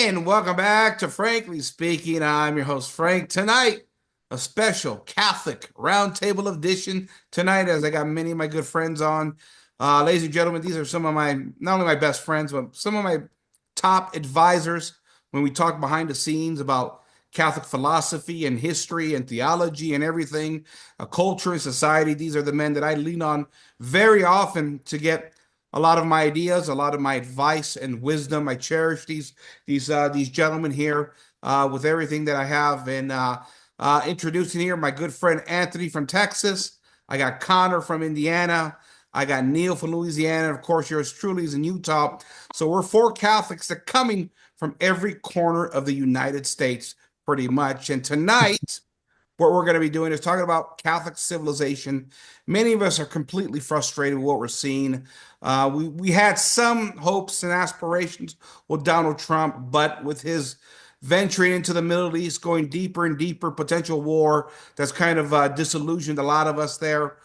And welcome back to Frankly Speaking. I'm your host, Frank. Tonight, a special Catholic Roundtable edition. Tonight, as I got many of my good friends on. Ladies and gentlemen, these are some of my, not only my best friends, but some of my top advisors when we talk behind the scenes about Catholic philosophy and history and theology and everything, culture and society. These are the men that I lean on very often to get a lot of my ideas, a lot of my advice and wisdom. I cherish these gentlemen here with everything that I have. And introducing here my good friend Anthony from Texas. I got Connor from Indiana. I got Neil from Louisiana. And of course, yours truly is in Utah. So we're four Catholics that are coming from every corner of the United States, pretty much. And tonight, what we're going to be doing is talking about Catholic civilization. Many of us are completely frustrated with what we're seeing. We had some hopes and aspirations with Donald Trump, but with his venturing into the Middle East, going deeper and deeper, potential war, that's kind of disillusioned a lot of us there.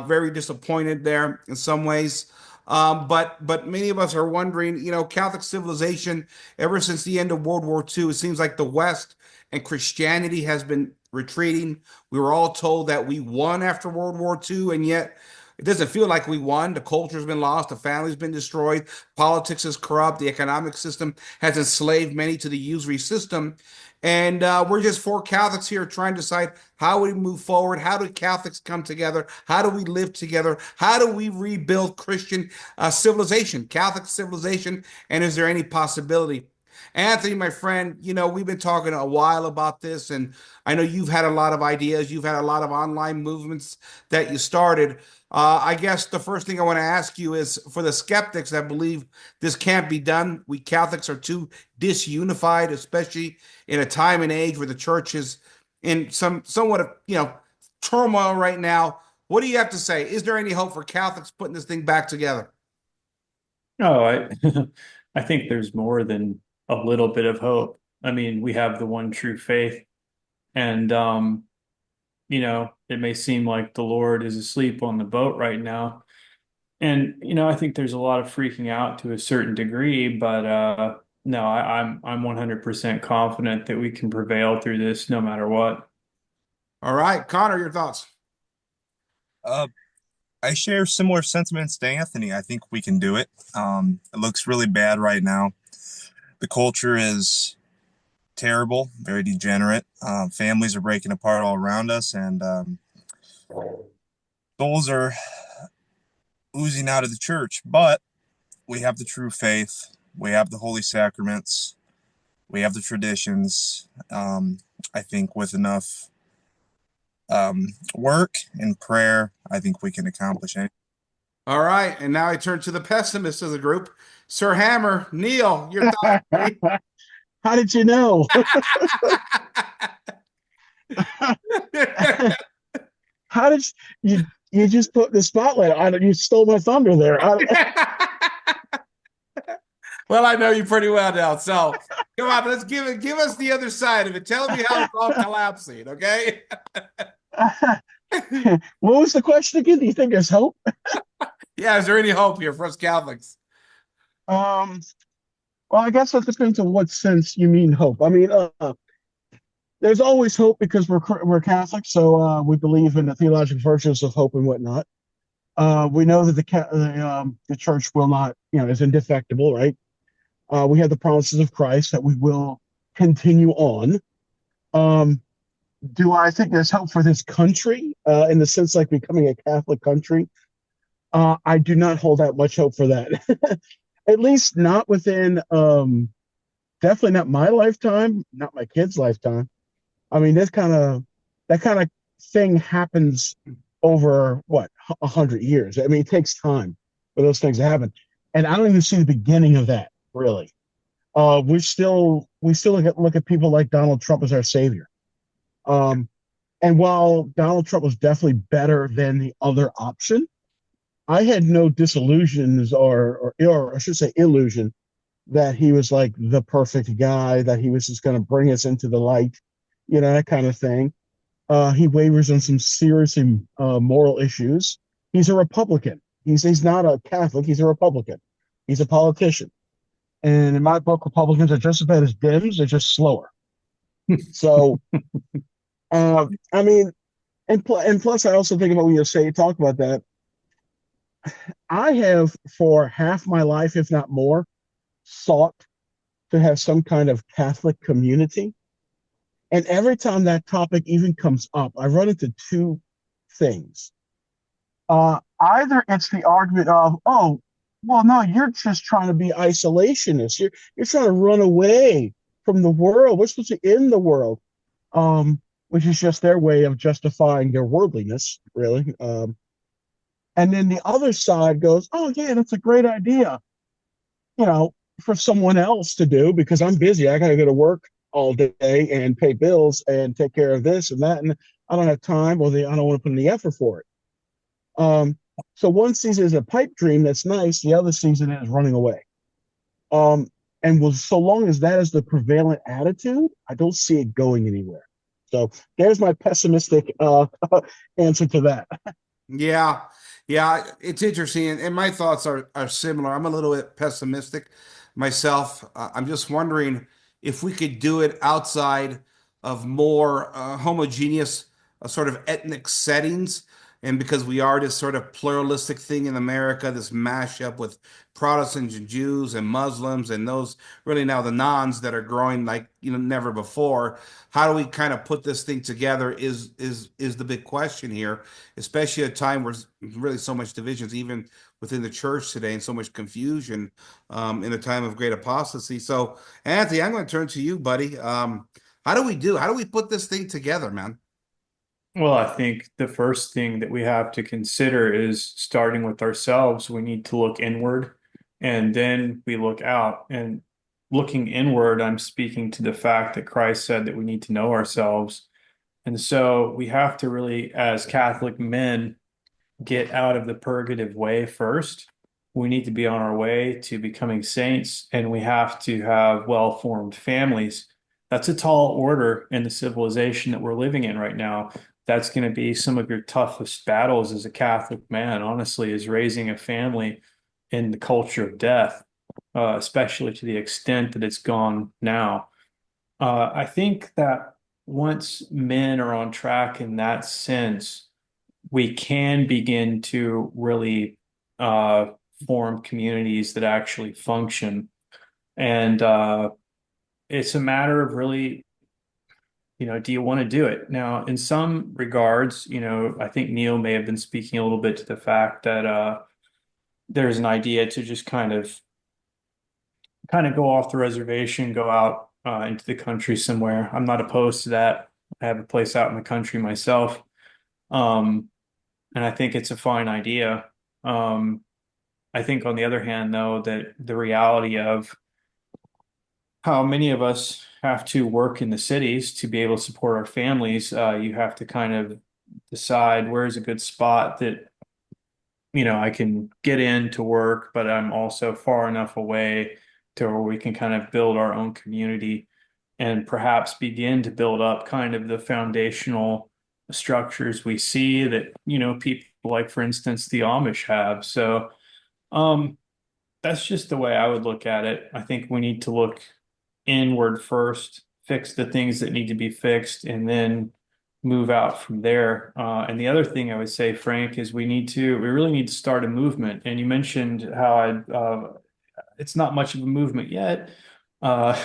Very disappointed there in some ways. But many of us are wondering, Catholic civilization, ever since the end of World War II, it seems like the West and Christianity has been retreating. We were all told that we won after World War II, and yet it doesn't feel like we won. The culture's been lost, the family's been destroyed, politics is corrupt, the economic system has enslaved many to the usury system. And we're just four Catholics here trying to decide how we move forward. How do Catholics come together? How do we live together? How do we rebuild Christian civilization, Catholic civilization? And is there any possibility? Anthony, my friend, we've been talking a while about this, and I know you've had a lot of ideas. You've had a lot of online movements that you started. I guess the first thing I want to ask you is for the skeptics that believe this can't be done, we Catholics are too disunified, especially in a time and age where the church is in somewhat of, turmoil right now. What do you have to say? Is there any hope for Catholics putting this thing back together? Oh, I think there's more than a little bit of hope. I mean, we have the one true faith, and it may seem like the Lord is asleep on the boat right now. And I think there's a lot of freaking out to a certain degree, but no, I'm 100% confident that we can prevail through this no matter what. All right, Connor, your thoughts. Uh, I share similar sentiments to Anthony. I think we can do it. It looks really bad right now. The culture is terrible, very degenerate. Families are breaking apart all around us, and souls are oozing out of the church. But we have the true faith. We have the holy sacraments. We have the traditions. I think with enough work and prayer, I think we can accomplish it. All right, and now I turn to the pessimist of the group, Sir Hammer. Neil, your thoughts, buddy? How did you know? How did you just put the spotlight on? You stole my thunder there. Well, I know you pretty well now, so come on, let's give us the other side of it. Tell me how it's all collapsing, okay? What was the question again? Do you think there's hope? Yeah, is there any hope here for us Catholics? Um, well, I guess it depends on what sense you mean hope. I mean, there's always hope because we're Catholic, so we believe in the theological virtues of hope and whatnot. We know that the church will not, is indefectible, right? We have the promises of Christ that we will continue on. Do I think there's hope for this country in the sense like becoming a Catholic country? I do not hold out much hope for that. At least not within, definitely not my lifetime, not my kids' lifetime. I mean, that kind of thing happens over what 100 years. I mean, it takes time for those things to happen, and I don't even see the beginning of that really. We still look at people like Donald Trump as our savior. And while Donald Trump was definitely better than the other option, I had no disillusions or I should say illusion that he was like the perfect guy, that he was just going to bring us into the light, that kind of thing. He wavers on some serious moral issues. He's a Republican. He's not a Catholic. He's a Republican. He's a politician. And in my book, Republicans are just as bad as Dems, they're just slower. So, I mean, and plus, I also think about when you talk about that. I have for half my life, if not more, sought to have some kind of Catholic community. And every time that topic even comes up, I run into two things. Either it's the argument of, oh, well, no, you're just trying to be isolationist. You're trying to run away from the world. We're supposed to be in the world, which is just their way of justifying their worldliness, really. And then the other side goes, oh, yeah, that's a great idea, you know, for someone else to do because I'm busy. I got to go to work all day and pay bills and take care of this and that. And I don't have time or I don't want to put any effort for it. So one sees it as a pipe dream that's nice. The other sees it as running away. Um, and so long as that is the prevalent attitude, I don't see it going anywhere. So there's my pessimistic answer to that. Yeah, yeah, it's interesting, and my thoughts are similar. I'm a little bit pessimistic myself. I'm just wondering if we could do it outside of more homogeneous sort of ethnic settings, and because we are this sort of pluralistic thing in America, this mashup with Protestants and Jews and Muslims and those really now the nons that are growing like never before. How do we kind of put this thing together is the big question here, especially at a time where really so much divisions, even within the church today, and so much confusion in a time of great apostasy. So, Anthony, I'm going to turn to you, buddy. How do we do? How do we put this thing together, man? Well, I think the first thing that we have to consider is starting with ourselves. We need to look inward and then we look out. And looking inward, I'm speaking to the fact that Christ said that we need to know ourselves. And so we have to really, as Catholic men, get out of the purgative way first. We need to be on our way to becoming saints, and we have to have well-formed families. That's a tall order in the civilization that we're living in right now. That's going to be some of your toughest battles as a Catholic man, honestly, is raising a family in the culture of death, especially to the extent that it's gone now. I think that once men are on track in that sense, we can begin to really uh, form communities that actually function. And it's a matter of really, do you want to do it? Now, in some regards, I think Neil may have been speaking a little bit to the fact that there's an idea to just kind of go off the reservation, go out into the country somewhere. I'm not opposed to that. I have a place out in the country myself. Um, and I think it's a fine idea. Um, I think on the other hand, though, that the reality of how many of us have to work in the cities to be able to support our families, you have to kind of decide where's a good spot that, I can get in to work, but I'm also far enough away to where we can kind of build our own community and perhaps begin to build up kind of the foundational structures we see that, people like, for instance, the Amish have. So, um, that's just the way I would look at it. I think we need to look inward first, fix the things that need to be fixed, and then move out from there. And the other thing I would say, Frank, is we really need to start a movement. And you mentioned how it's not much of a movement yet, uh,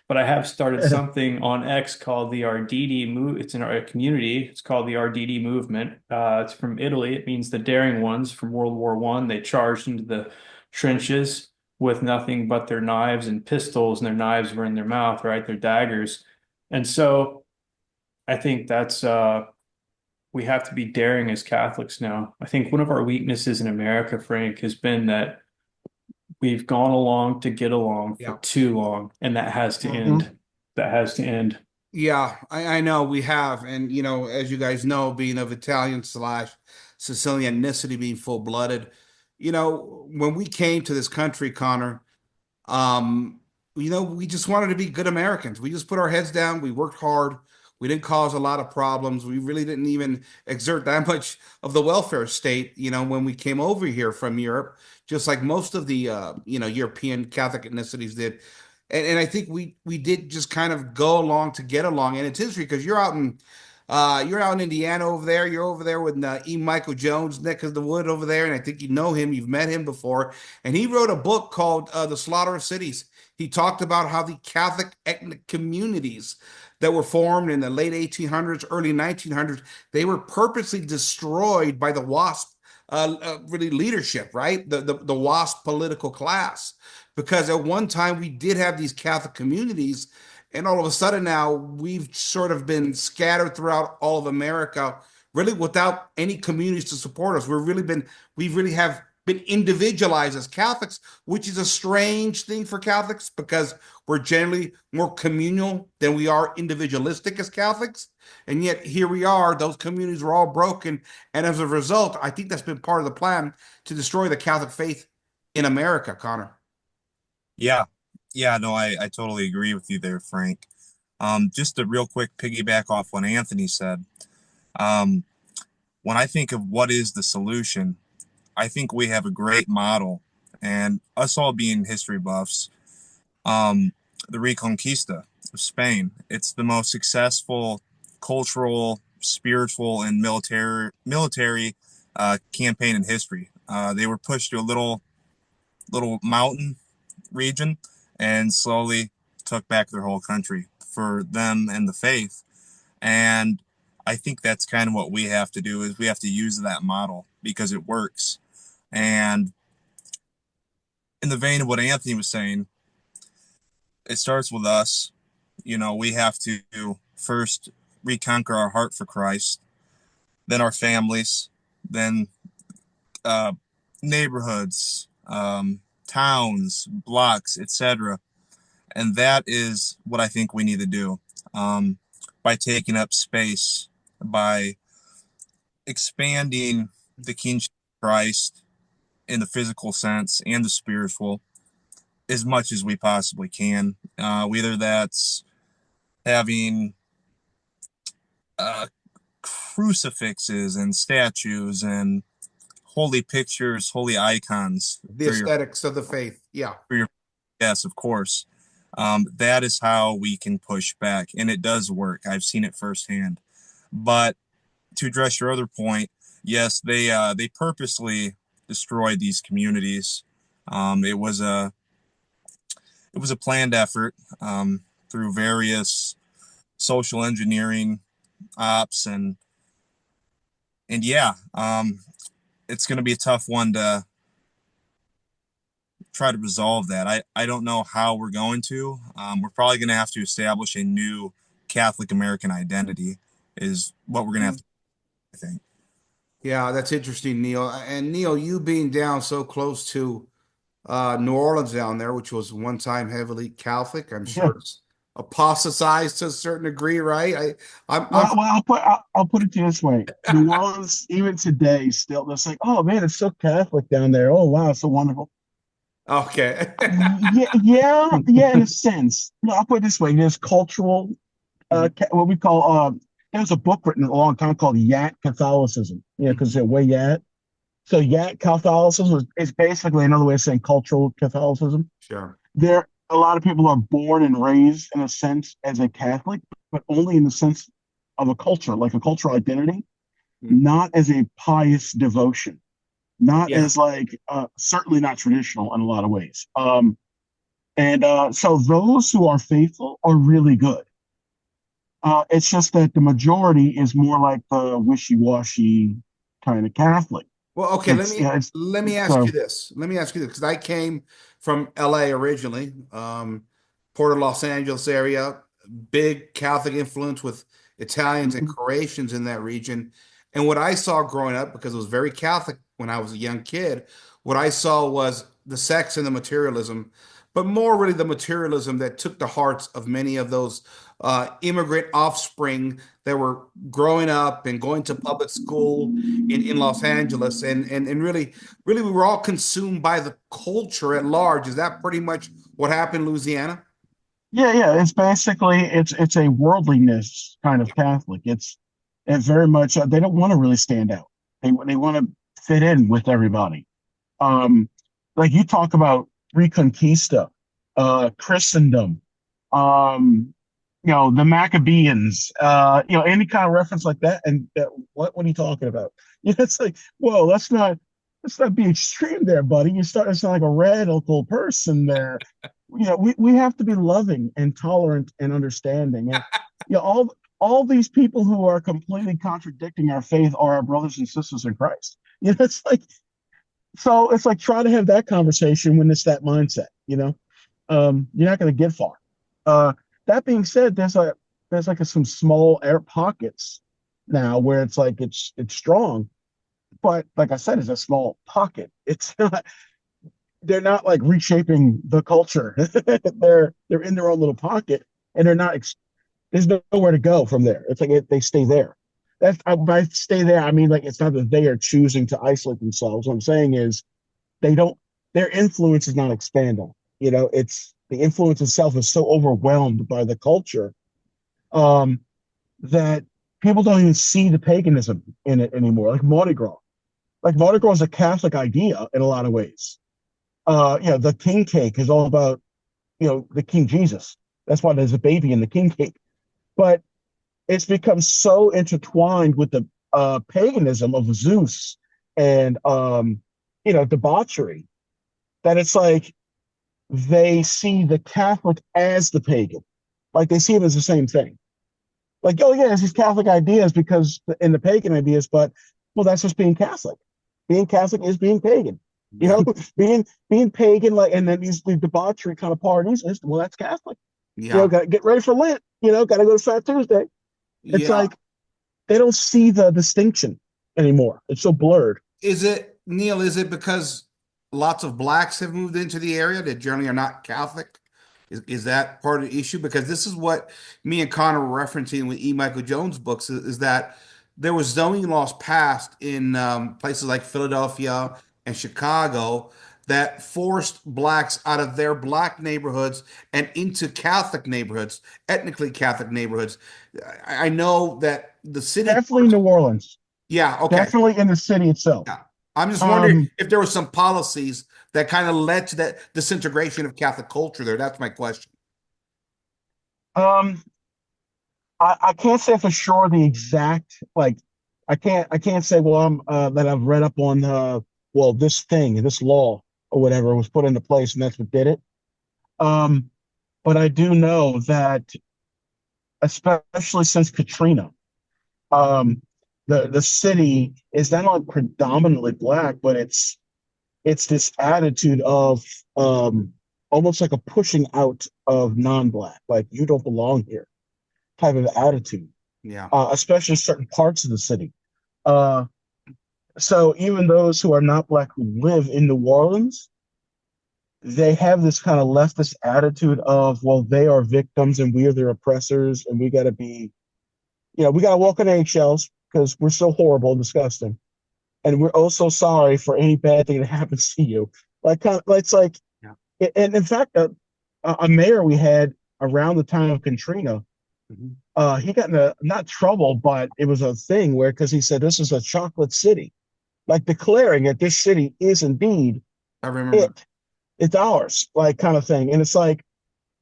but I have started something on X called the RDD move. It's in our community. It's called the RDD movement. It's from Italy. It means the daring ones from World War One. They charged into the trenches with nothing but their knives and pistols, and their knives were in their mouth, right? Their daggers. And so I think that's we have to be daring as Catholics now. I think one of our weaknesses in America, Frank, has been that we've gone along to get along for Yeah. too long, and that has to end. That has to end. Yeah, I know we have. And, as you guys know, being of Italian slash Sicilian ethnicity, being full-blooded, when we came to this country, Connor, um, we just wanted to be good Americans. We just put our heads down. We worked hard. We didn't cause a lot of problems. We really didn't even exert that much of the welfare state, when we came over here from Europe, just like most of the European Catholic ethnicities did. And I think we did just kind of go along to get along. And it's history because you're out in Indiana over there. You're over there with E. Michael Jones, neck of the wood over there, and I think you know him. You've met him before, and he wrote a book called "The Slaughter of Cities." He talked about how the Catholic ethnic communities that were formed in the late 1800s, early 1900s, they were purposely destroyed by the WASP, really leadership, right? The WASP political class, because at one time we did have these Catholic communities, and all of a sudden now we've sort of been scattered throughout all of America, really without any communities to support us. We really have been individualized as Catholics, which is a strange thing for Catholics because we're generally more communal than we are individualistic as Catholics. And yet here we are, those communities are all broken. And as a result, I think that's been part of the plan to destroy the Catholic faith in America, Connor. Yeah. Yeah, no, I totally agree with you there, Frank. Just a real quick piggyback off what Anthony said. Um, when I think of what is the solution, I think we have a great model, and us all being history buffs, um, the Reconquista of Spain. It's the most successful cultural, spiritual, and military campaign in history. They were pushed to a little mountain region and slowly took back their whole country for them and the faith. And I think that's kind of what we have to do is we have to use that model because it works. And in the vein of what Anthony was saying, it starts with us. We have to first reconquer our heart for Christ, then our families, then uh, neighborhoods, towns, blocks, etc. And that is what I think we need to do, by taking up space, by expanding the kingship of Christ in the physical sense and the spiritual as much as we possibly can. Whether that's having uh, crucifixes and statues and holy pictures, holy icons The aesthetics of the faith. Yeah. for your yes, of course. That is how we can push back, and it does work. I've seen it firsthand. But to address your other point, yes, they purposely destroyed these communities. It was a planned effort, through various social engineering ops, and yeah, it's going to be a tough one to try to resolve that. I don't know how we're going to. We're probably going to have to establish a new Catholic American identity is what we're going to have to, I think. Yeah, that's interesting, Neil. And Neil, you being down so close to New Orleans down there, which was one time heavily Catholic, I'm Yeah. sure it's apostatized to a certain degree, right? I'm I'll put it to you this way: New Orleans, even today, still, they're like, "Oh man, it's so Catholic down there. Oh wow, it's so wonderful." okay. Yeah, in a sense. No, I'll put it this way: there's cultural, what we call, there was a book written a long time called Yat Catholicism. Because they're way Yat. So Yat Catholicism is basically another way of saying cultural Catholicism. Sure. There, a lot of people are born and raised in a sense as a Catholic, but only in the sense of a culture, like a cultural identity, not as a pious devotion, not Yeah. as like certainly not traditional in a lot of ways. And so those who are faithful are really good. It's just that the majority is more like the wishy-washy kind of Catholic. Well, okay, It's let me ask you so this. Let me ask you this because I came from LA originally, Port of Los Angeles area, big Catholic influence with Italians and mhm, Croatians in that region. And what I saw growing up, because it was very Catholic when I was a young kid, what I saw was the sex and the materialism, but more really the materialism that took the hearts of many of those immigrant offspring that were growing up and going to public school in Los Angeles, and really we were all consumed by the culture at large. Is that pretty much what happened in Louisiana? Yeah. It's basically it's a worldliness kind of Catholic. It's very much they don't want to really stand out. They want to fit in with everybody. Um, like you talk about Reconquista, Christendom, um, the Maccabees, any kind of reference like that. And what are you talking about? It's like, whoa, let's not be extreme there, buddy. You start to sound like a radical person there. We have to be loving and tolerant and understanding. And all these people who are completely contradicting our faith are our brothers and sisters in Christ. It's like try to have that conversation when it's that mindset. You're not going to get far. Uh, that being said, there's some small air pockets now where it's like it's strong, but like I said, it's a small pocket. It's not they're not like reshaping the culture. They're in their own little pocket, and there's nowhere to go from there. It's like they stay there. By stay there, I mean like it's not that they are choosing to isolate themselves. What I'm saying is they don't their influence is not expanding. It's the influence itself is so overwhelmed by the culture um, that people don't even see the paganism in it anymore. Like Mardi Gras is a Catholic idea in a lot of ways. The king cake is all about the King Jesus. That's why there's a baby in the king cake. But it's become so intertwined with the paganism of Zeus and debauchery that it's like they see the Catholic as the pagan. Like they see it as the same thing. Like, oh yeah, it's these Catholic ideas because in the pagan ideas, but well, that's just being Catholic. Being Catholic is being pagan. You know, being pagan, like, and then the debauchery kind of parties well, that's Catholic. Yeah. Got to get ready for Lent. Got to go to Fat Tuesday. It's Yeah. like they don't see the distinction anymore. It's so blurred. Is it, Neil, is it because lots of blacks have moved into the area that generally are not Catholic? Is that part of the issue? Because this is what me and Connor were referencing with E. Michael Jones' books is that there was zoning laws passed in places like Philadelphia and Chicago that forced blacks out of their black neighborhoods and into Catholic neighborhoods, ethnically Catholic neighborhoods. I know that the city, Definitely New Orleans. yeah, okay. Definitely in the city itself. Yeah. I'm just wondering Um, if there were some policies that kind of led to that disintegration of Catholic culture there. That's my question. um, I can't say for sure the exact like I can't say well I'm that I've read up on this law or whatever was put into place and that's what did it. Um, but I do know that especially since Katrina, um, the city is not only predominantly black, but it's this attitude of almost like a pushing out of non-black, like you don't belong here type of attitude, Yeah. especially certain parts of the city. Uh, so even those who are not black who live in New Orleans, they have this kind of leftist attitude of, well, they are victims and we are their oppressors, and we got to walk on eggshells because we're so horrible and disgusting, and we're oh so sorry for any bad thing that happens to you. Like, kind of, it's like, Yeah. and in fact, a mayor we had around the time of Katrina, Mhm. he got into not trouble, but it was a thing where because he said this is a chocolate city, like declaring that this city is indeed I remember. it, it's ours, like kind of thing. And it's like,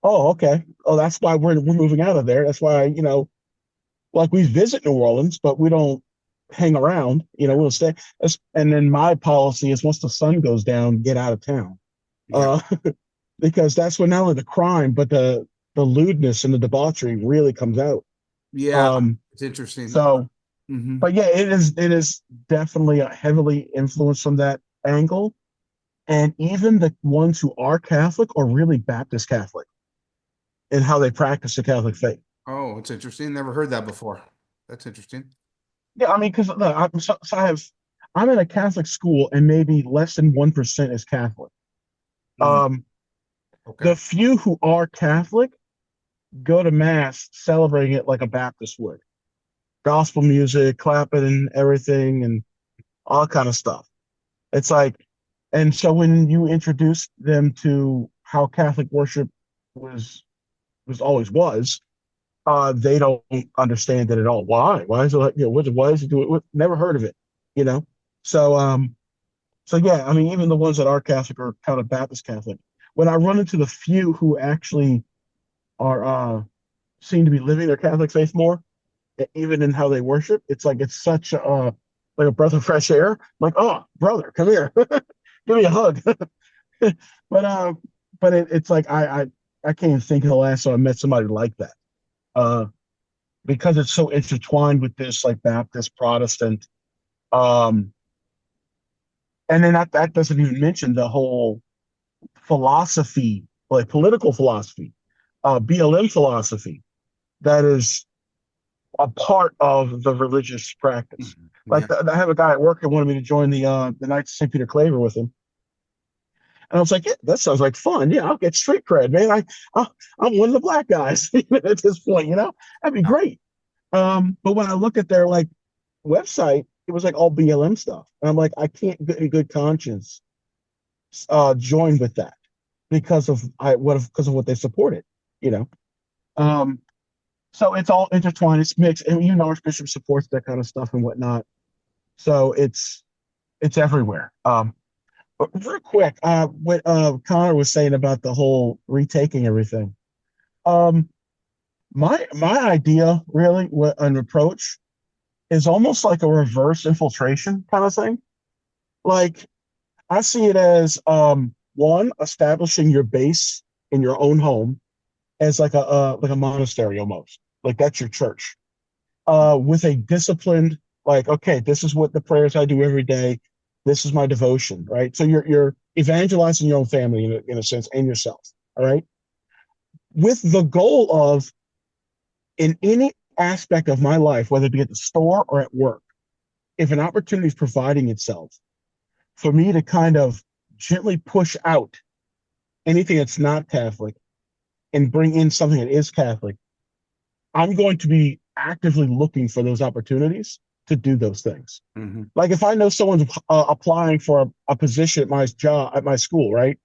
oh, okay, oh, that's why we're moving out of there. That's why like we visit New Orleans, but we don't hang around. We'll stay. And then my policy is once the sun goes down, get out of town, Yeah. uh, because that's when not only the crime but the lewdness and the debauchery really comes out. Yeah. Um, It's interesting. so Mhm. but yeah, it is definitely a heavily influenced from that angle. And even the ones who are Catholic are really Baptist Catholic in how they practice the Catholic faith. Oh, it's interesting. Never heard that before. That's interesting. Yeah, I mean, because I'm in a Catholic school, and maybe less than 1% is Catholic. Mm, Um, okay. the few who are Catholic go to mass celebrating it like a Baptist would, gospel music, clapping, and everything, and all kind of stuff. It's like, and so when you introduce them to how Catholic worship was always was. They don't understand it at all. Why? Why is it like, why is it do it? Never heard of it, you know? So, so yeah, I mean, even the ones that are Catholic or kind of Baptist Catholic, when I run into the few who actually are, seem to be living their Catholic faith more, even in how they worship, it's like, it's such a, like a breath of fresh air. Like, oh, brother, come here, give me a hug. But, it's like, I can't even think of the last time I met somebody like that. Uh, because it's so intertwined with this like Baptist, Protestant, um, and then that doesn't even mention the whole philosophy, like political philosophy, BLM philosophy that is a part of the religious practice. Yeah. I have a guy at work that wanted me to join the Knights of St. Peter Claver with him, and I was like, yeah, that sounds like fun. Yeah, I'll get street cred, man. I'm one of the black guys at this point, that'd be great. But when I look at their like website, it was like all BLM stuff. And I'm like, I can't in good conscience join with that because of what they supported, you know. Um, so it's all intertwined, it's mixed, and Archbishop supports that kind of stuff and whatnot. So it's everywhere. But real quick, what Connor was saying about the whole retaking everything. Um, my idea really, an approach is almost like a reverse infiltration kind of thing. Like I see it as one, establishing your base in your own home as like a monastery almost. Like that's your church. With a disciplined, like, okay, this is what the prayers I do every day. This is my devotion, right? So you're evangelizing your own family in a sense and yourself, all right? With the goal of in any aspect of my life, whether it be at the store or at work, if an opportunity is providing itself for me to kind of gently push out anything that's not Catholic and bring in something that is Catholic, I'm going to be actively looking for those opportunities to do those things. Mm-hmm. Like if I know someone's applying for a position at my job, at my school, right?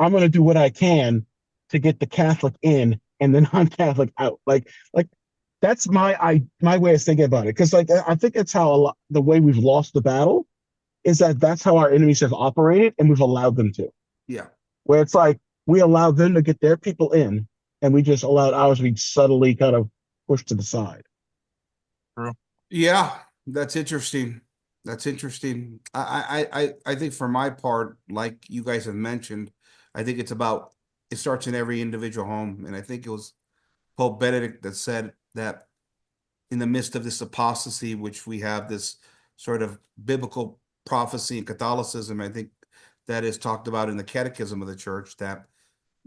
I'm going to do what I can to get the Catholic in and the non-Catholic out. Like that's my way of thinking about it. Because like I think that's how the way we've lost the battle is that's how our enemies have operated, and we've allowed them to. Yeah. Where it's like we allowed them to get their people in, and we just allowed ours to be subtly kind of pushed to the side. True. Yeah, that's interesting. That's interesting. I think for my part, like you guys have mentioned, I think it starts in every individual home. And I think it was Pope Benedict that said that in the midst of this apostasy, which we have this sort of biblical prophecy in Catholicism, I think that is talked about in the Catechism of the Church, that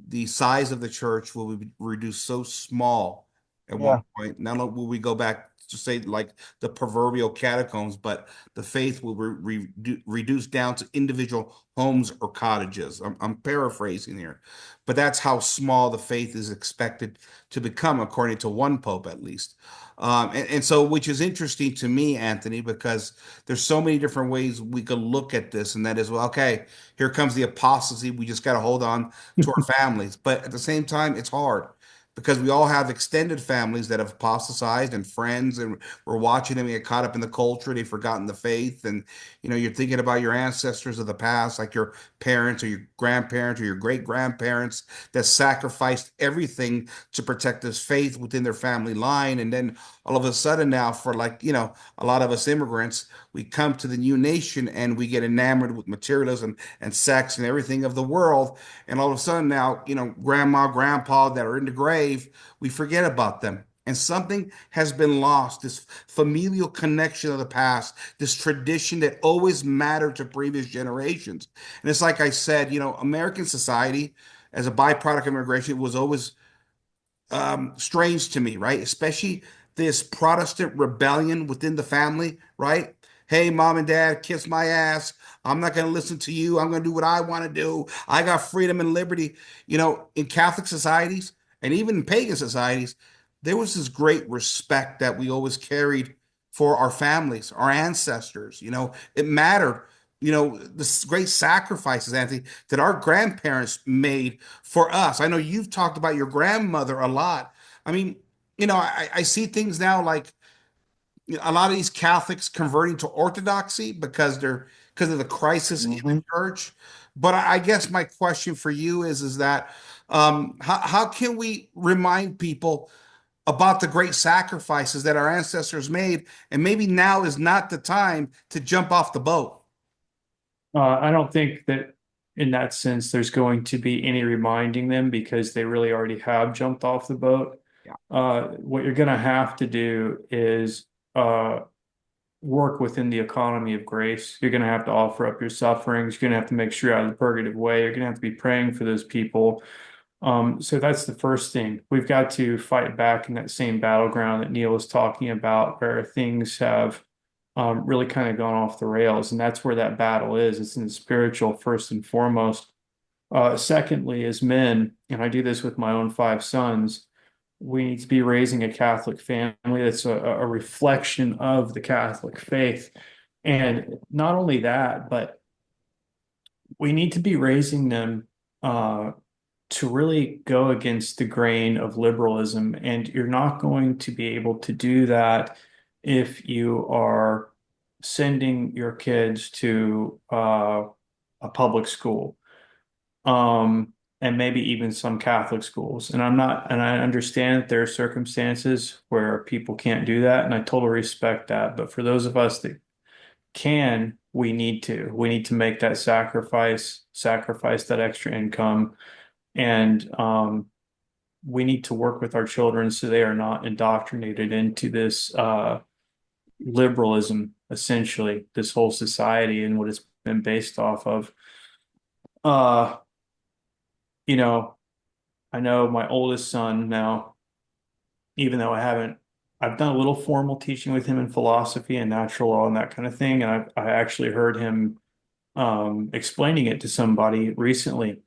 the size of the church will be reduced so small at Yeah. one point. Not only will we go back to say like the proverbial catacombs, but the faith will reduce down to individual homes or cottages. I'm paraphrasing here, but that's how small the faith is expected to become, according to one pope at least. And so, which is interesting to me, Anthony, because there's so many different ways we could look at this, and that is, well, okay, here comes the apostasy. We just got to hold on to our families. But at the same time, it's hard because we all have extended families that have apostatized and friends, and we're watching them get caught up in the culture. They've forgotten the faith. And, you're thinking about your ancestors of the past, like your parents or your grandparents or your great grandparents that sacrificed everything to protect this faith within their family line. And then all of a sudden now, for like, a lot of us immigrants, we come to the new nation and we get enamored with materialism and sex and everything of the world. And all of a sudden now, grandma, grandpa that are in the grave, we forget about them. And something has been lost, this familial connection of the past, this tradition that always mattered to previous generations. And it's like I said, American society, as a byproduct of immigration, was always strange to me, right? Especially this Protestant rebellion within the family, right? Hey, mom and dad, kiss my ass. I'm not going to listen to you. I'm going to do what I want to do. I got freedom and liberty. In Catholic societies and even in pagan societies, there was this great respect that we always carried for our families, our ancestors. It mattered the great sacrifices, Anthony, that our grandparents made for us. I know you've talked about your grandmother a lot. I mean, I see things now like a lot of these Catholics converting to Orthodoxy because of the crisis in the Mhm. church. But I guess my question for you is that how can we remind people about the great sacrifices that our ancestors made, and maybe now is not the time to jump off the boat? I don't think that in that sense there's going to be any reminding them because they really already have jumped off the boat. Yeah. What you're going to have to do is uh, work within the economy of grace. You're going to have to offer up your sufferings. You're going to have to make sure you're out of the purgative way. You're going to have to be praying for those people. So that's the first thing. We've got to fight back in that same battleground that Neil was talking about, where things have really kind of gone off the rails. And that's where that battle is. It's in the spiritual, first and foremost. Secondly, as men, and I do this with my own five sons, we need to be raising a Catholic family that's a reflection of the Catholic faith. And not only that, but we need to be raising them to really go against the grain of liberalism. And you're not going to be able to do that if you are sending your kids to a public school, and maybe even some Catholic schools. And I understand that there are circumstances where people can't do that, and I totally respect that. But for those of us that can, we need to make that sacrifice that extra income, and we need to work with our children so they are not indoctrinated into this liberalism, essentially, this whole society and what it's been based off of. Uh, you know, I know my oldest son now, even though I've done a little formal teaching with him in philosophy and natural law and that kind of thing, and I actually heard him explaining it to somebody recently.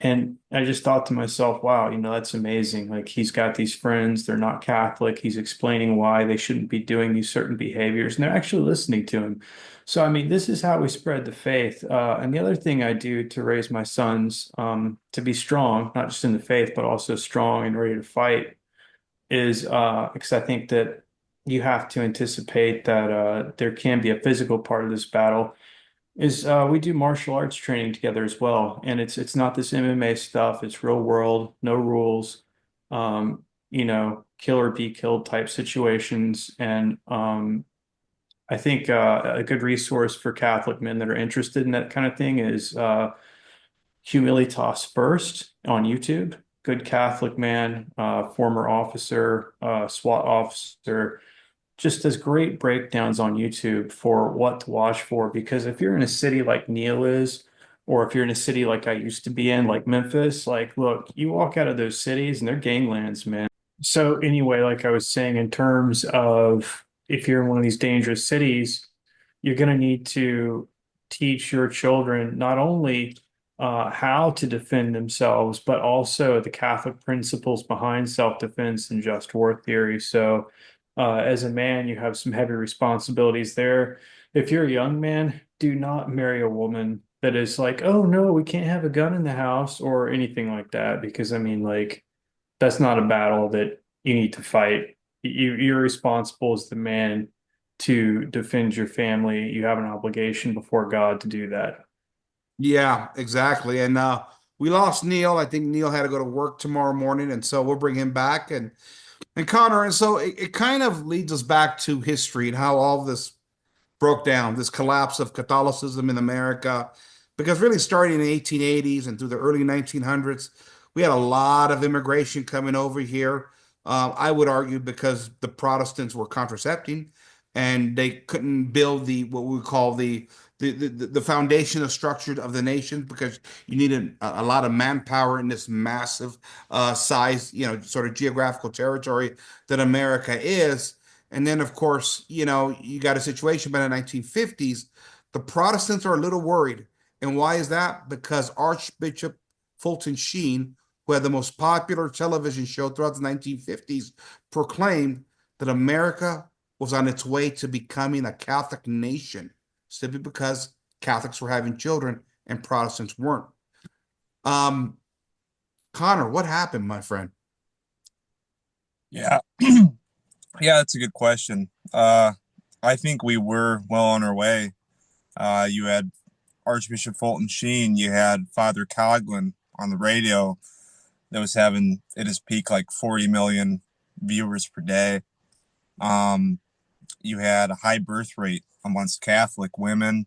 And I just thought to myself, wow, that's amazing. Like he's got these friends, they're not Catholic. He's explaining why they shouldn't be doing these certain behaviors, and they're actually listening to him. So, I mean, this is how we spread the faith. And the other thing I do to raise my sons to be strong, not just in the faith, but also strong and ready to fight, is because I think that you have to anticipate that there can be a physical part of this battle is we do martial arts training together as well, and it's not this MMA stuff. It's real world, no rules, kill or be killed type situations. And I think a good resource for Catholic men that are interested in that kind of thing is Humilitas First on YouTube. Good Catholic man, former officer, SWAT officer, just does great breakdowns on YouTube for what to watch for. Because if you're in a city like Neil is, or if you're in a city like I used to be in, like Memphis, like, look, you walk out of those cities and they're ganglands, man. So anyway, like I was saying, in terms of if you're in one of these dangerous cities, you're going to need to teach your children not only how to defend themselves, but also the Catholic principles behind self-defense and just war theory. So, as a man, you have some heavy responsibilities there. If you're a young man, do not marry a woman that is like, oh no, we can't have a gun in the house or anything like that, because I mean, like, that's not a battle that you need to fight. You're responsible as the man to defend your family. You have an obligation before God to do that. Yeah, exactly. And we lost Neil. I think Neil had to go to work tomorrow morning, and so we'll bring him back. And Connor, and so it kind of leads us back to history and how all of this broke down, this collapse of Catholicism in America. Because really starting in the 1880s and through the early 1900s, we had a lot of immigration coming over here. I would argue because the Protestants were contracepting and they couldn't build the what we call the foundation of structure of the nation, because you needed a lot of manpower in this massive size, sort of geographical territory that America is. And then, of course, you got a situation by the 1950s. The Protestants are a little worried. And why is that? Because Archbishop Fulton Sheen, who had the most popular television show throughout the 1950s, proclaimed that America was on its way to becoming a Catholic nation simply because Catholics were having children and Protestants weren't. Connor, what happened, my friend? Yeah. Yeah, that's a good question. I think we were well on our way. You had Archbishop Fulton Sheen, you had Father Coughlin on the radio that was having at his peak like 40 million viewers per day. You had a high birth rate amongst Catholic women.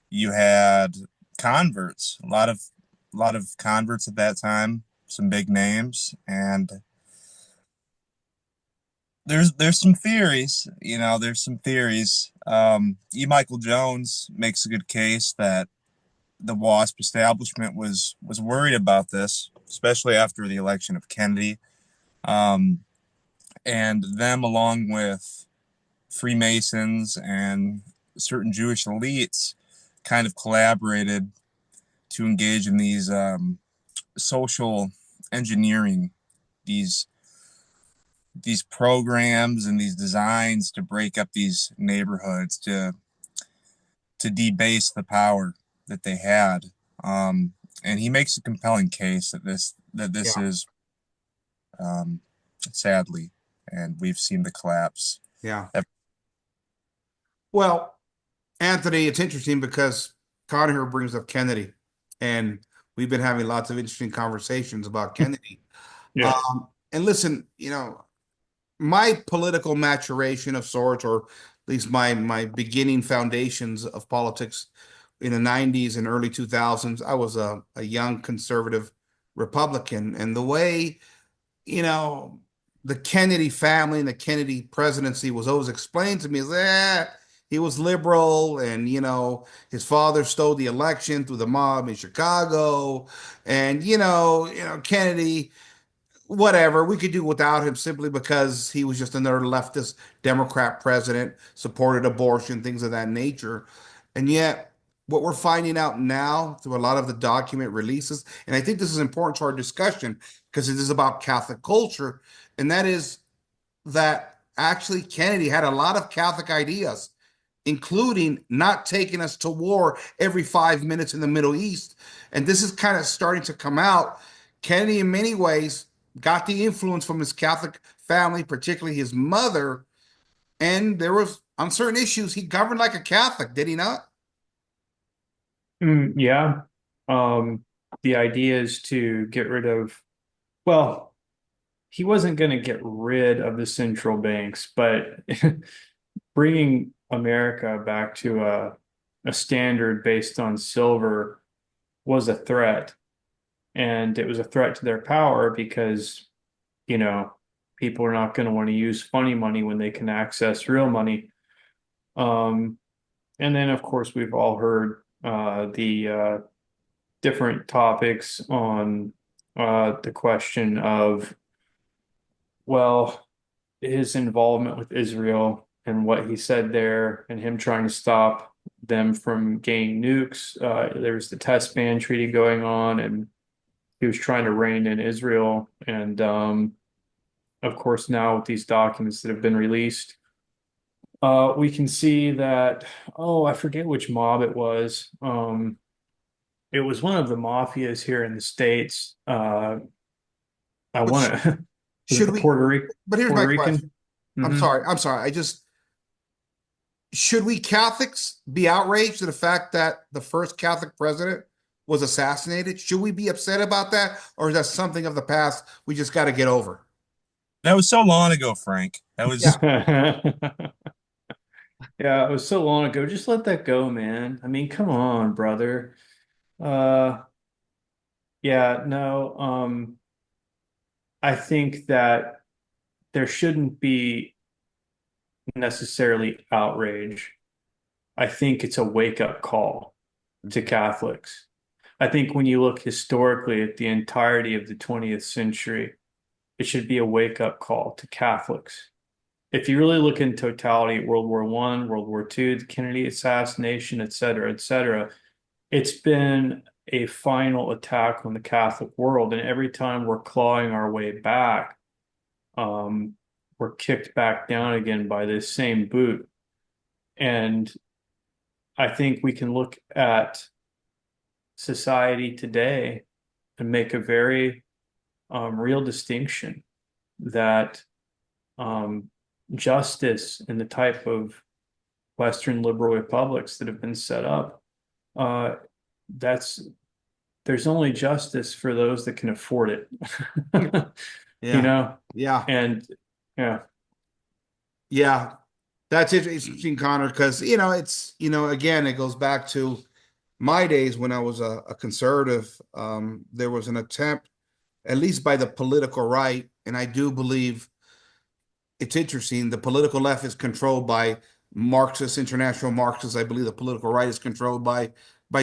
You had converts, a lot of converts at that time, some big names, and there's some theories, there's some theories. E. Michael Jones makes a good case that the WASP establishment was worried about this, especially after the election of Kennedy. Um, and them, along with Freemasons and certain Jewish elites, kind of collaborated to engage in these social engineering, these these programs and these designs to break up these neighborhoods, to debase the power that they had. And he makes a compelling case that this Yeah. is sadly, and we've seen the collapse. Yeah. Well, Anthony, it's interesting because Connor here brings up Kennedy, and we've been having lots of interesting conversations about Kennedy. Yeah. And listen, my political maturation of sorts, or at least my beginning foundations of politics in the 90s and early 2000s, I was a young conservative Republican. And the way, you know, the Kennedy family and the Kennedy presidency was always explained to me is he was liberal, and his father stole the election through the mob in Chicago. And Kennedy, whatever, we could do without him simply because he was just another leftist Democrat president, supported abortion, things of that nature. And yet, what we're finding out now through a lot of the document releases, and I think this is important to our discussion because it is about Catholic culture, and that is that actually Kennedy had a lot of Catholic ideas, including not taking us to war every 5 minutes in the Middle East. And this is kind of starting to come out. Kennedy, in many ways, got the influence from his Catholic family, particularly his mother. And there was, on certain issues, he governed like a Catholic, did he not? Yeah. The idea is to get rid of, well, he wasn't going to get rid of the central banks, but bringing America back to a standard based on silver was a threat. And it was a threat to their power because, you know, people are not going to want to use funny money when they can access real money. Um, and then, of course, we've all heard the different topics on the question of, well, his involvement with Israel and what he said there, and him trying to stop them from gaining nukes. There's the test ban treaty going on, and he was trying to rein in Israel. And of course, now with these documents that have been released, we can see that, oh, I forget which mob it was. It was one of the mafias here in the States. I But want to, was it should the we? But here's Puerto my question. Rican? I'm Hmm. sorry. I'm sorry. Should we Catholics be outraged at the fact that the first Catholic president was assassinated? Should we be upset about that? Or is that something of the past we just got to get over? That was so long ago, Frank. That was Yeah, it was so long ago. Just let that go, man. I mean, come on, brother. Uh, yeah, no, I think that there shouldn't be necessarily outrage. I think it's a wake-up call to Catholics. I think when you look historically at the entirety of the 20th century, it should be a wake-up call to Catholics. If you really look in totality, World War One, World War II, the Kennedy assassination, et cetera, it's been a final attack on the Catholic world. And every time we're clawing our way back, um, we're kicked back down again by this same boot. And I think we can look at society today and make a very real distinction that um, justice in the type of Western liberal republics that have been set up, uh, that's there's only justice for those that can afford it. You Yeah. know, Yeah. and yeah, Yeah. That's interesting, Connor, because it's again, it goes back to my days when I was a conservative. There was an attempt, at least by the political right, and I do believe it's interesting. The political left is controlled by Marxists, international Marxists. I believe the political right is controlled by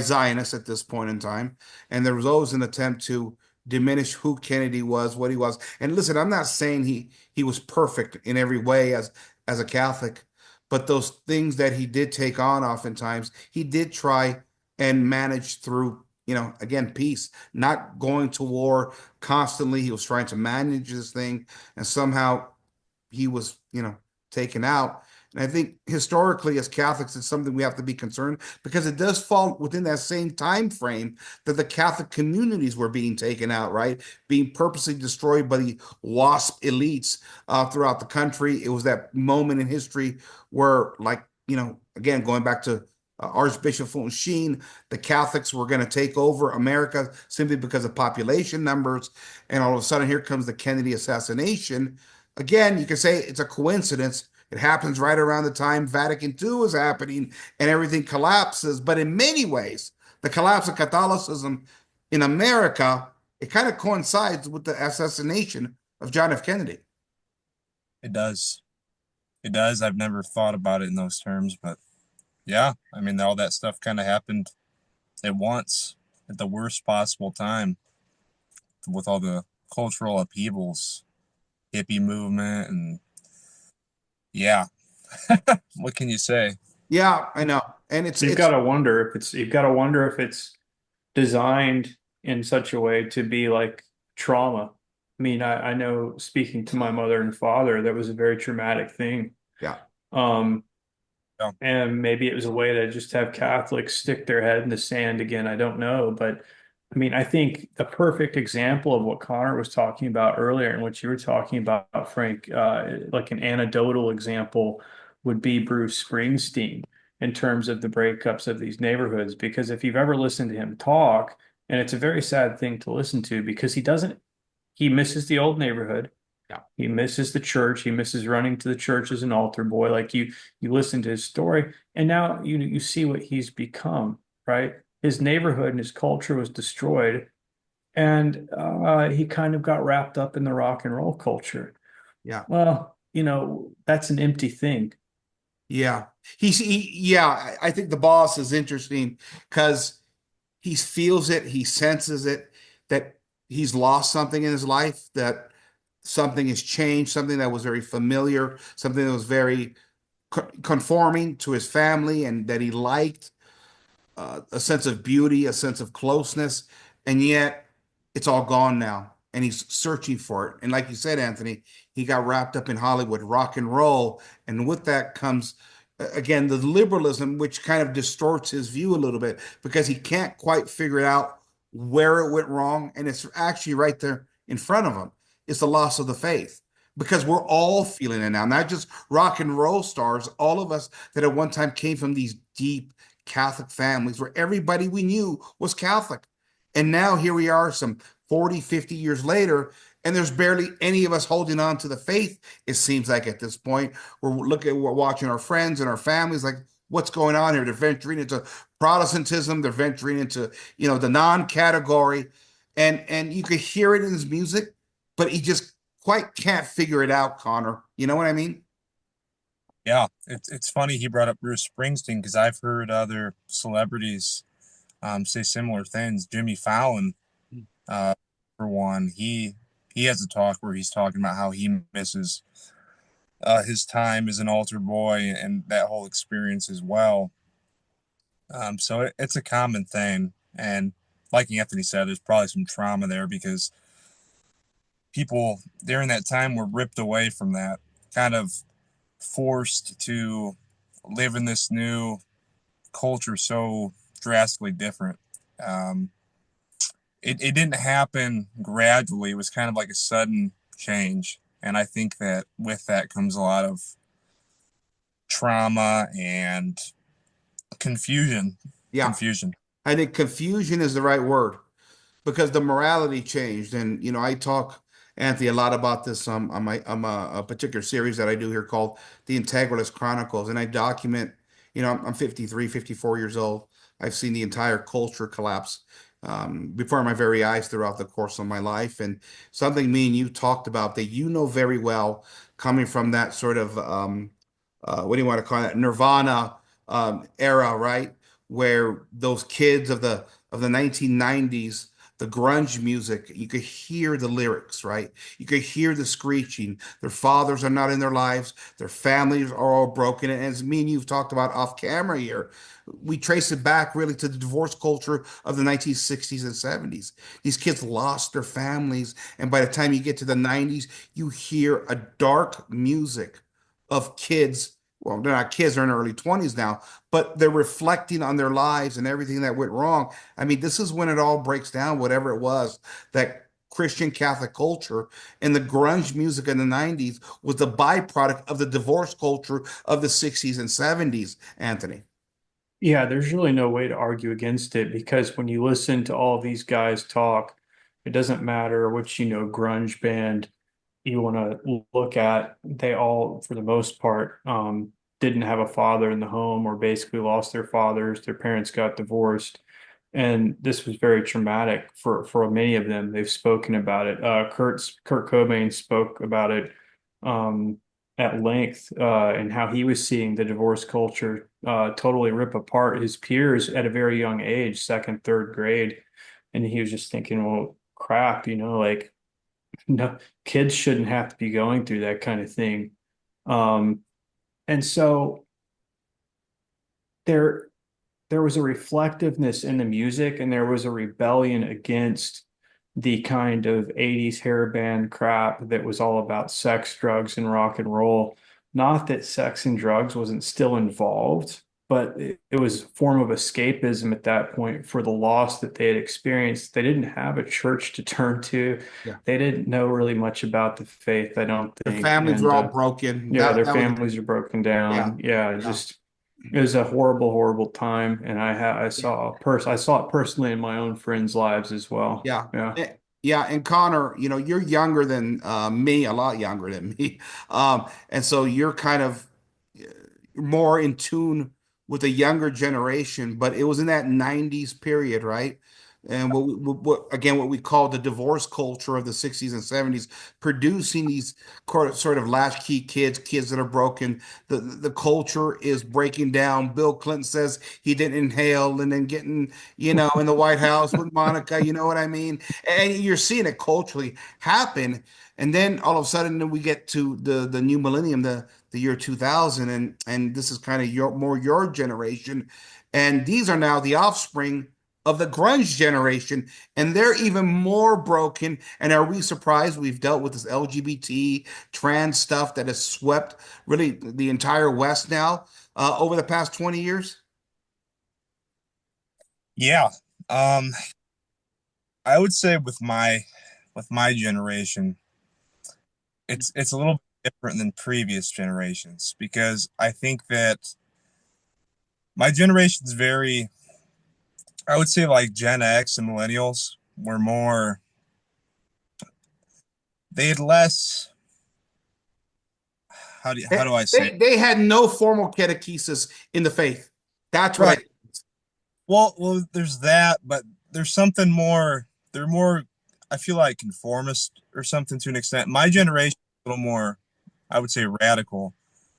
Zionists at this point in time. And there was always an attempt to diminish who Kennedy was, what he was. And listen, I'm not saying he was perfect in every way as a Catholic, but those things that he did take on, oftentimes he did try and manage through. Again, peace, not going to war constantly. He was trying to manage this thing, and somehow he was, taken out. And I think historically, as Catholics, it's something we have to be concerned because it does fall within that same time frame that the Catholic communities were being taken out, right? Being purposely destroyed by the WASP elites throughout the country. It was that moment in history where, like, again, going back to Archbishop Fulton Sheen, the Catholics were going to take over America simply because of population numbers. And all of a sudden, here comes the Kennedy assassination. Again, you can say it's a coincidence. It happens right around the time Vatican II is happening and everything collapses. But in many ways, the collapse of Catholicism in America, it kind of coincides with the assassination of John F. Kennedy. It does. It does. I've never thought about it in those terms, but yeah, I mean, all that stuff kind of happened at once at the worst possible time with all the cultural upheavals, hippie movement, and yeah, what can you say? Yeah, I know. And it's you've got to wonder if it's designed in such a way to be like trauma. I mean, I know speaking to my mother and father, that was a very traumatic thing. yeah, Um, Yeah, and maybe it was a way to just have Catholics stick their head in the sand again. I don't know. But I mean, I think a perfect example of what Connor was talking about earlier and what you were talking about, Frank, like an anecdotal example would be Bruce Springsteen in terms of the breakups of these neighborhoods. Because if you've ever listened to him talk, and it's a very sad thing to listen to because he misses the old neighborhood. yeah, He misses the church. He misses running to the church as an altar boy. Like you listen to his story, and now you see what he's become, right? His neighborhood and his culture was destroyed, and he kind of got wrapped up in the rock and roll culture. yeah, Well, that's an empty thing. yeah. Yeah, I think the boss is interesting because he feels it, he senses it, that he's lost something in his life, that something has changed, something that was very familiar, something that was very conforming to his family and that he liked, a sense of beauty, a sense of closeness, and yet it's all gone now. And he's searching for it. And like you said, Anthony, he got wrapped up in Hollywood rock and roll. And with that comes, again, the liberalism, which kind of distorts his view a little bit because he can't quite figure out where it went wrong. And it's actually right there in front of him. It's the loss of the faith because we're all feeling it now, not just rock and roll stars, all of us that at one time came from these deep Catholic families where everybody we knew was Catholic. And now here we are, some 40, 50 years later, and there's barely any of us holding on to the faith, it seems like at this point. We're watching our friends and our families like, what's going on here? They're venturing into Protestantism, they're venturing into, the non-category. And you could hear it in his music, but he just quite can't figure it out, Connor. You know what I mean? yeah. It's funny he brought up Bruce Springsteen because I've heard other celebrities say similar things. Jimmy Fallon, uh, for one, he has a talk where he's talking about how he misses his time as an altar boy and that whole experience as well. So it's a common thing, and like Anthony said, there's probably some trauma there because people during that time were ripped away from that, kind of forced to live in this new culture so drastically different. Um, it didn't happen gradually. It was kind of like a sudden change. And I think that with that comes a lot of trauma and confusion. Yeah, Confusion. I think confusion is the right word because the morality changed. And I talk, Anthony, a lot about this on my a particular series that I do here called The Integralist Chronicles, and I document. I'm 53, 54 years old. I've seen the entire culture collapse before my very eyes throughout the course of my life, and something me and you talked about that very well, coming from that sort of what do you want to call that, Nirvana era, right? Where those kids of the 1990s, the grunge music, you could hear the lyrics, right? You could hear the screeching. Their fathers are not in their lives. Their families are all broken. And as me and you've talked about off camera here, we trace it back really to the divorce culture of the 1960s and 70s. These kids lost their families. And by the time you get to the 90s, you hear a dark music of kids. Well, they're not kids, they're in their early 20s now, but they're reflecting on their lives and everything that went wrong. I mean, this is when it all breaks down, whatever it was that Christian Catholic culture and the grunge music in the 90s was the byproduct of the divorce culture of the 60s and 70s, Anthony. Yeah, there's really no way to argue against it because when you listen to all these guys talk, it doesn't matter which, grunge band you want to look at. They all, for the most part, didn't have a father in the home or basically lost their fathers. Their parents got divorced. And this was very traumatic for many of them. They've spoken about it. Kurt Cobain spoke about it um, at length and how he was seeing the divorce culture totally rip apart his peers at a very young age, second, third grade. And he was just thinking, well, crap, like no, kids shouldn't have to be going through that kind of thing. Um, and so there there was a reflectiveness in the music and there was a rebellion against the kind of 80s hair band crap that was all about sex, drugs, and rock and roll. Not that sex and drugs wasn't still involved, but it was a form of escapism at that point for the loss that they had experienced. They didn't have a church to turn to. Yeah. They didn't know really much about the faith, I don't Their think. families were And all broken. yeah, their That was families are broken yeah, down. Yeah, yeah. just it was a horrible, horrible time, and I saw it personally in my own friends' lives as well. Yeah. Yeah. Yeah. And Connor, you're younger than me, a lot younger than me. And so you're kind of uh, more in tune with the younger generation, but it was in that 90s period, right? And what we call the divorce culture of the 60s and 70s, producing these sort of latchkey kids that are broken. The culture is breaking down. Bill Clinton says he didn't inhale and then getting in the White House with Monica, you know what I mean? And you're seeing it culturally happen. And then all of a sudden then we get to the new millennium, the year 2000, and this is kind of your generation. And these are now the offspring of the grunge generation, and they're even more broken. And are we surprised we've dealt with this LGBT trans stuff that has swept really the entire West now over the past 20 years? Yeah. Um, I would say with my generation, it's a little bit different than previous generations because I think that my generation's very, I would say like Gen X and millennials were more, they had less, how do I say it? They had no formal catechesis in the faith. That's what I. Right. Well, there's that, but there's something more. They're more, I feel like conformist or something to an extent. My generation is a little more, I would say, radical.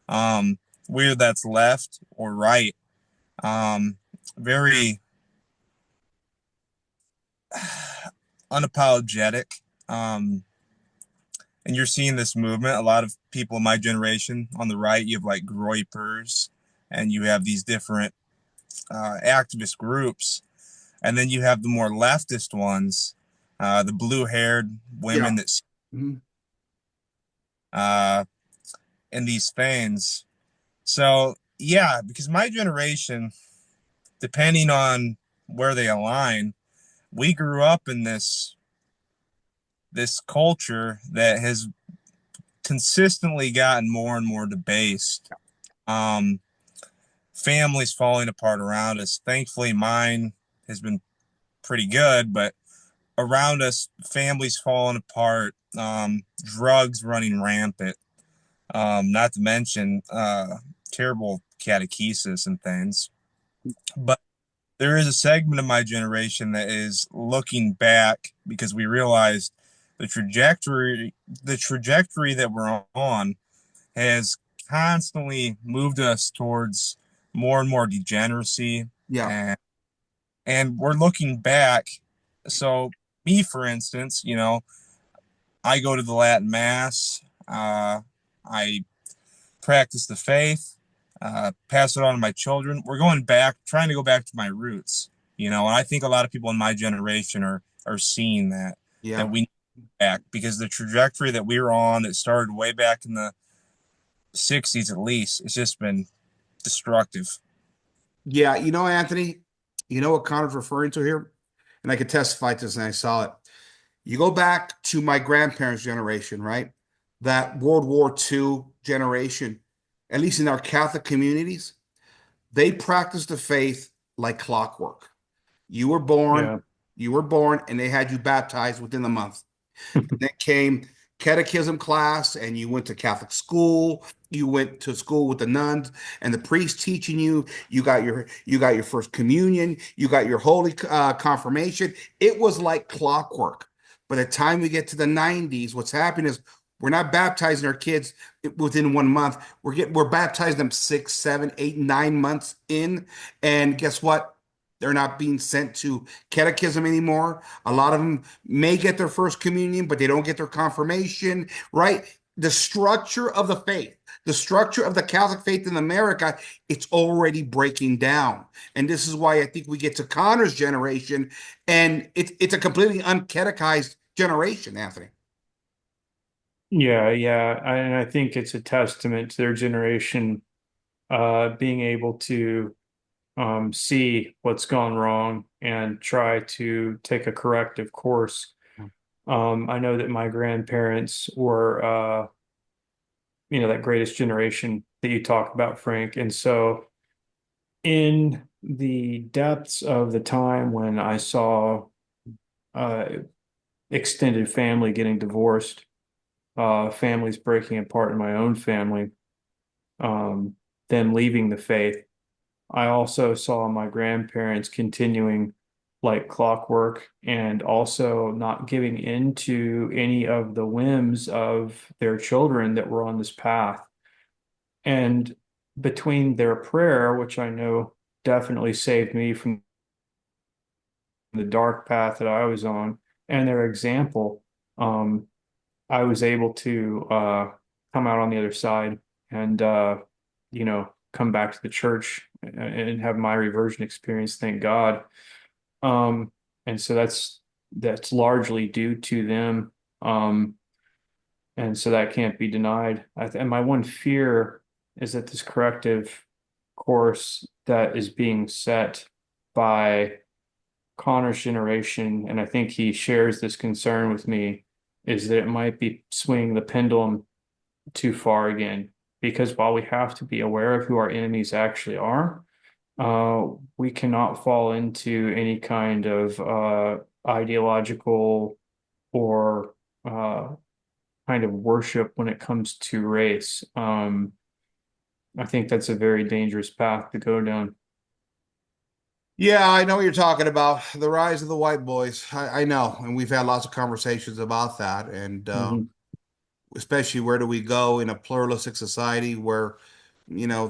Um, Whether that's left or right. Um, Very unapologetic. And you're seeing this movement. A lot of people in my generation on the right, you have like Groypers, and you have these different activist groups, and then you have the more leftist ones, the blue-haired Yeah. women that Mhm. uh, in these fanes. So yeah, because my generation, depending on where they align, we grew up in this culture that has consistently gotten more and more debased. Um, Families falling apart around us. Thankfully, mine has been pretty good, but around us, families falling apart, drugs running rampant, not to mention terrible catechesis and things. But there is a segment of my generation that is looking back because we realized the trajectory that we're on has constantly moved us towards more and more degeneracy, Yeah. and we're looking back. So me, for instance, I go to the Latin Mass. I practice the faith, pass it on to my children. We're going back, trying to go back to my roots, and I think a lot of people in my generation are seeing that Yeah. we need to go back, because the trajectory that we were on, that started way back in the 60s at least, it's just been destructive. Yeah. Anthony, you know what Connor's referring to here? And I could testify to this, and I saw it. You go back to my grandparents' generation, right? That World War II generation, at least in our Catholic communities, they practiced the faith like clockwork. You were born, Yeah. you were born, and they had you baptized within the month. Then came catechism class, and you went to Catholic school. You went to school with the nuns and the priest teaching you. You got your first communion. You got your holy confirmation. It was like clockwork. By the time we get to the 90s, what's happening is we're not baptizing our kids within 1 month. We're baptizing them 6, 7, 8, 9 months in. And guess what? They're not being sent to catechism anymore. A lot of them may get their first communion, but they don't get their confirmation, right? The structure of the faith, the structure of the Catholic faith in America, it's already breaking down. And this is why I think we get to Connor's generation, and it's a completely uncatechized generation, Anthony. Yeah, yeah. And I think it's a testament to their generation being able to see what's gone wrong and try to take a corrective course. I know that my grandparents were, that greatest generation that you talk about, Frank. And so, in the depths of the time when I saw uh, extended family getting divorced, families breaking apart in my own family, um, them leaving the faith, I also saw my grandparents continuing like clockwork and also not giving in to any of the whims of their children that were on this path. And between their prayer, which I know definitely saved me from the dark path that I was on, and their example, um, I was able to come out on the other side and come back to the church and have my reversion experience, thank God. Um, and so that's largely due to them. And so that can't be denied. And my one fear is that this corrective course that is being set by Connor's generation, and I think he shares this concern with me, is that it might be swinging the pendulum too far again. Because while we have to be aware of who our enemies actually are, we cannot fall into any kind of ideological or kind of worship when it comes to race. I think that's a very dangerous path to go down. Yeah, I know what you're talking about. The rise of the white boys. I know. And we've had lots of conversations about that. And Mhm. especially where do we go in a pluralistic society where,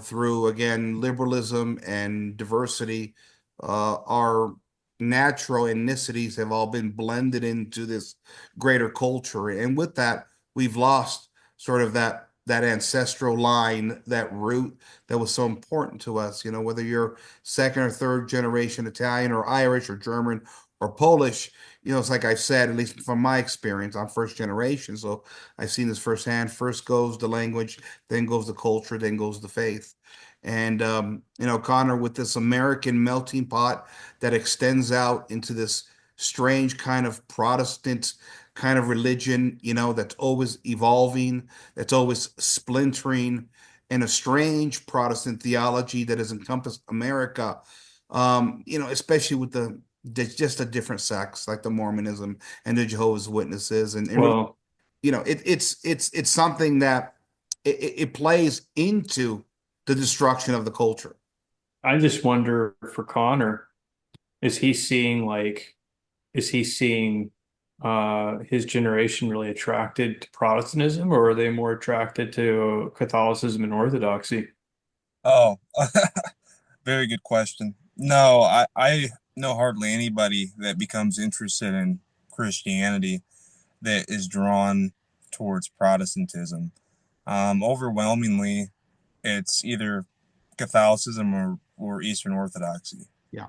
through again, liberalism and diversity, our natural ethnicities have all been blended into this greater culture. And with that, we've lost sort of that ancestral line, that root that was so important to us. Whether you're second or third generation Italian or Irish or German or Polish, it's like I've said, at least from my experience, I'm first generation. So I've seen this firsthand. First goes the language, then goes the culture, then goes the faith. And Connor, with this American melting pot that extends out into this strange kind of Protestant kind of religion, that's always evolving, that's always splintering, and a strange Protestant theology that has encompassed America, especially with just a different sects like the Mormonism and the Jehovah's Witnesses, and really, Well, it's something that it plays into the destruction of the culture. I just wonder for Connor, is he seeing his generation really attracted to Protestantism, or are they more attracted to Catholicism and Orthodoxy? Oh, very good question. No, I know hardly anybody that becomes interested in Christianity that is drawn towards Protestantism. Overwhelmingly, it's either Catholicism or Eastern Orthodoxy. Yeah.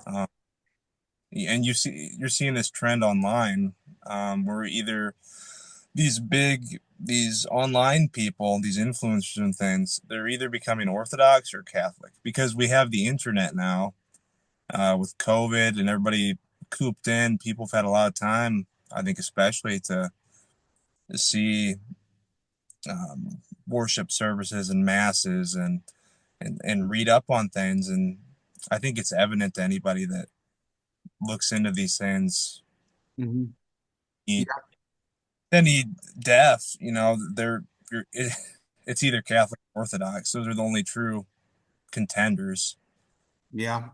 And you're seeing this trend online, where either these online people, these influencers and things, they're either becoming Orthodox or Catholic because we have the internet now, with COVID and everybody cooped in. People have had a lot of time, I think, especially to see, worship services and masses and read up on things. And I think it's evident to anybody that looks into these things. Mhm. He, any deaf, it's either Catholic or Orthodox. Those are the only true contenders. Yeah.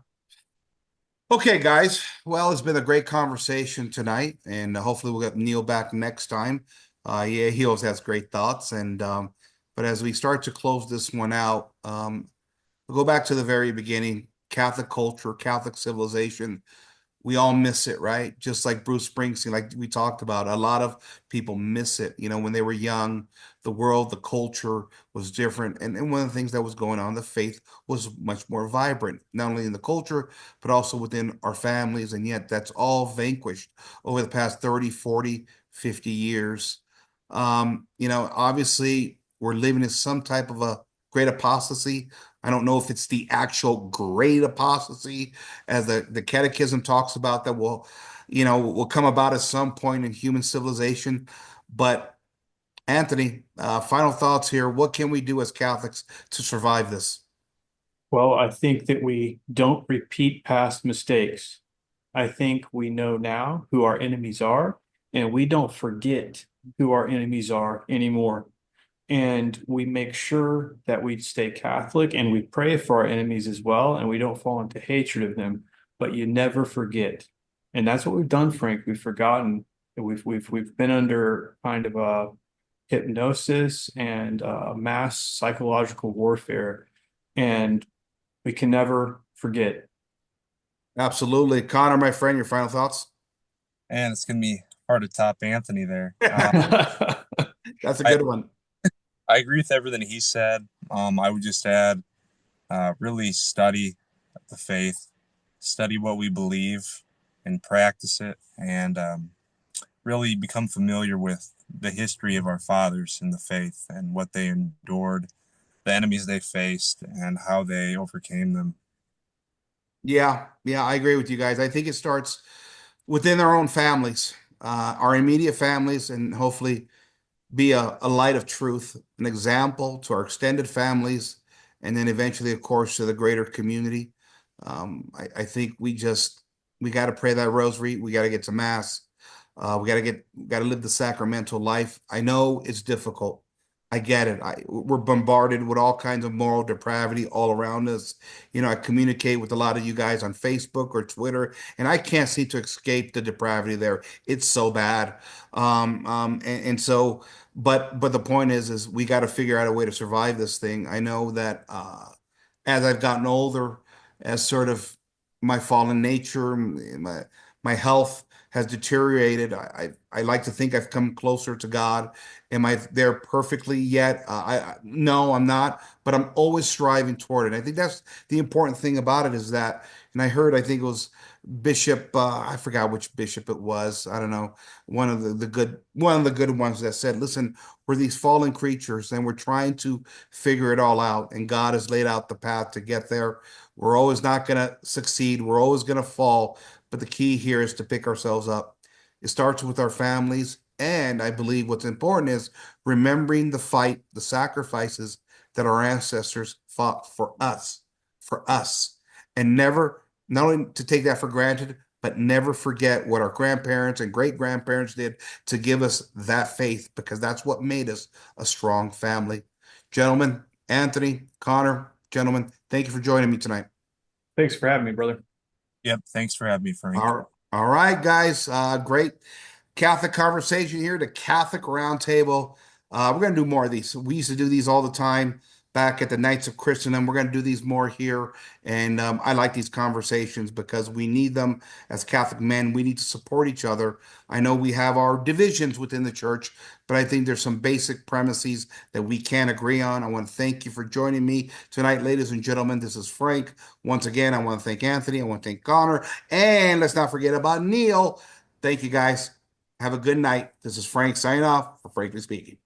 Okay, guys. Well, it's been a great conversation tonight, and hopefully we'll get Neil back next time. Yeah, he always has great thoughts, and but as we start to close this one out, we'll go back to the very beginning. Catholic culture, Catholic civilization, we all miss it, right? Just like Bruce Springsteen, like we talked about, a lot of people miss it. When they were young, the world, the culture was different. And one of the things that was going on, the faith was much more vibrant, not only in the culture, but also within our families. And yet that's all vanquished over the past 30, 40, 50 years. Obviously we're living in some type of a great apostasy. I don't know if it's the actual great apostasy as the catechism talks about that will come about at some point in human civilization. But Anthony, final thoughts here. What can we do as Catholics to survive this? Well, I think that we don't repeat past mistakes. I think we know now who our enemies are, and we don't forget who our enemies are anymore. And we make sure that we stay Catholic and we pray for our enemies as well, and we don't fall into hatred of them. But you never forget. And that's what we've done, Frank. We've forgotten. We've been under kind of a hypnosis and mass psychological warfare, and we can never forget. Absolutely. Connor, my friend, your final thoughts? And it's going to be hard to top Anthony there. That's a I, good one. I agree with everything he said. I would just add, really study the faith, study what we believe, and practice it, and really become familiar with the history of our fathers in the faith and what they endured, the enemies they faced, and how they overcame them. Yeah, yeah, I agree with you guys. I think it starts within our own families, our immediate families, and hopefully be a light of truth, an example to our extended families, and then eventually, of course, to the greater community. I think we got to pray that rosary. We got to get to mass. We got to live the sacramental life. I know it's difficult. I get it. We're bombarded with all kinds of moral depravity all around us. I communicate with a lot of you guys on Facebook or Twitter, and I can't seem to escape the depravity there. It's so bad. And so, but the point is we got to figure out a way to survive this thing. I know that as I've gotten older, as sort of my fallen nature, my health has deteriorated. I like to think I've come closer to God. Am I there perfectly yet? No, I'm not, but I'm always striving toward it. I think that's the important thing about it is that, and I think it was Bishop, I forgot which bishop it was. I don't know. One of the good ones that said, listen, we're these fallen creatures and we're trying to figure it all out. And God has laid out the path to get there. We're always not going to succeed. We're always going to fall. But the key here is to pick ourselves up. It starts with our families. And I believe what's important is remembering the fight, the sacrifices that our ancestors fought for us, and never, not only to take that for granted, but never forget what our grandparents and great grandparents did to give us that faith, because that's what made us a strong family. Gentlemen, Anthony, Connor, gentlemen, thank you for joining me tonight. Thanks for having me, brother. Yep. Thanks for having me, Frank. All right, guys. Great Catholic conversation here, the Catholic Roundtable. We're going to do more of these. We used to do these all the time back at the Knights of Christendom. We're going to do these more here. And I like these conversations because we need them as Catholic men. We need to support each other. I know we have our divisions within the church, but I think there's some basic premises that we can agree on. I want to thank you for joining me tonight, ladies and gentlemen. This is Frank. Once again, I want to thank Anthony. I want to thank Connor. And let's not forget about Neil. Thank you, guys. Have a good night. This is Frank signing off for Frankly Speaking.